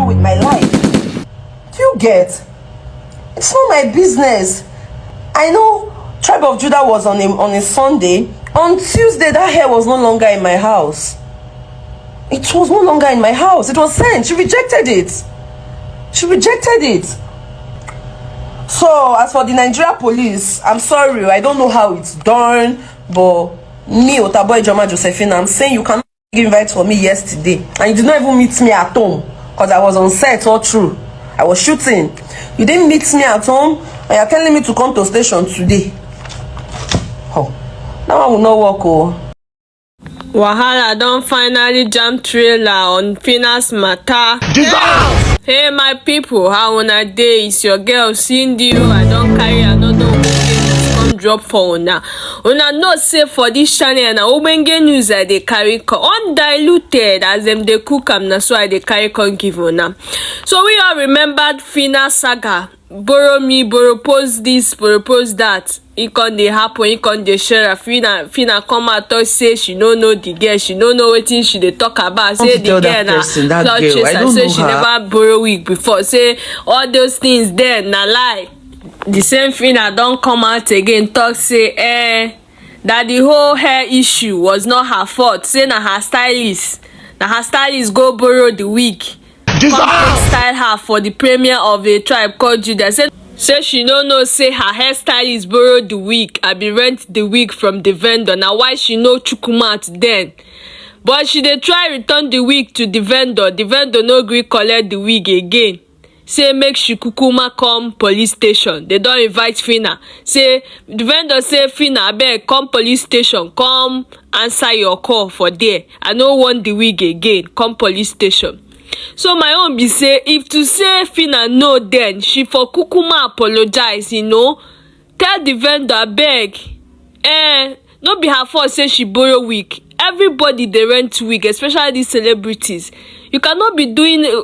on with my life. Do you get? It's not my business. I know Tribe of Judah was on a Sunday. On Tuesday, that hair was no longer in my house. It was no longer in my house. It was sent. She rejected it. She rejected it. So, as for the Nigeria police, I'm sorry. I don't know how it's done. But me, Otaboy Joma Josephine, I'm saying you cannot invite for me yesterday. And you did not even meet me at home. Because I was on set all through. I was shooting. You didn't meet me at home. And you're telling me to come to station today. Oh, that one will not work. Oh. Wahala don finally jam trailer on Phyna's matter. Hey my people, how una dey? It's your girl Cindy. I don carry another come drop for una. Una know say for this channel na ogbonge news I dey carry come undiluted as them dey cook am, na so I dey carry come give una. So we all remembered Phyna saga. Borrow me, borrow post this, borrow post that. It con dey happen, it con dey share. Phyna come out talk say she no know the girl, she no know wetin she dey talk about. Say the girl na cloud chaser, say she never borrow wig before. Say all those things there na lie. The same Phyna don come out again talk say that the whole hair issue was not her fault. Say na her stylist go borrow the wig. Style her for the premiere of a tribe called Judah. Say she no know say her hairstylist borrowed the wig. I be rent the wig from the vendor. Now why she no chukumat then? But she dey try return the wig to the vendor. The vendor no gree collect the wig again. Say make she kukuma come police station. They don't invite Phyna. Say the vendor say Phyna abeg come police station. Come answer your call for there. I no want the wig again. Come police station. So my own be say if to say Phyna no then she for kukuma apologize, you know. Tell the vendor beg. No be her fault say she borrow wig. Everybody they rent wig, especially these celebrities. You cannot be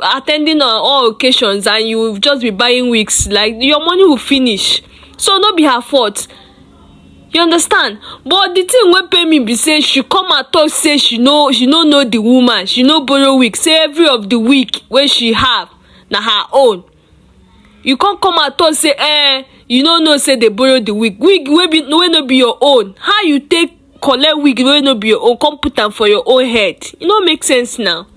attending on all occasions and you just be buying wigs. Like your money will finish. So no be her fault. You understand? But the thing wey pay me be say she come and talk say she no know the woman. She no borrow wig. Say every of the wig wey she have na her own. You can't come and talk say you no know say they borrow the wig. Wig wey no be your own. How you take collect wig wey no be your own, come put am for your own head? It no make sense now.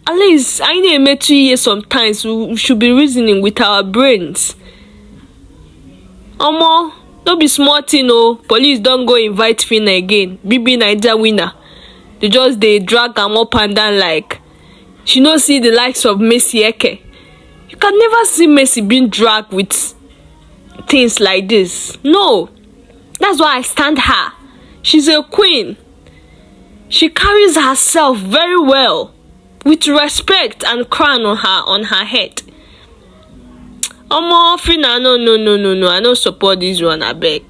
At least I need to 2 years sometimes we should be reasoning with our brains. Omo, no be small thing oh. Police don't go invite Phyna again. Bbn naija winner. They just drag am up and down like she no see the likes of Mercy Eke. You can never see Mercy being dragged with things like this. No. That's why I stand her. She's a queen. She carries herself very well, with respect and crown on her head. Omo, Phyna, no. I don't support this one, I beg.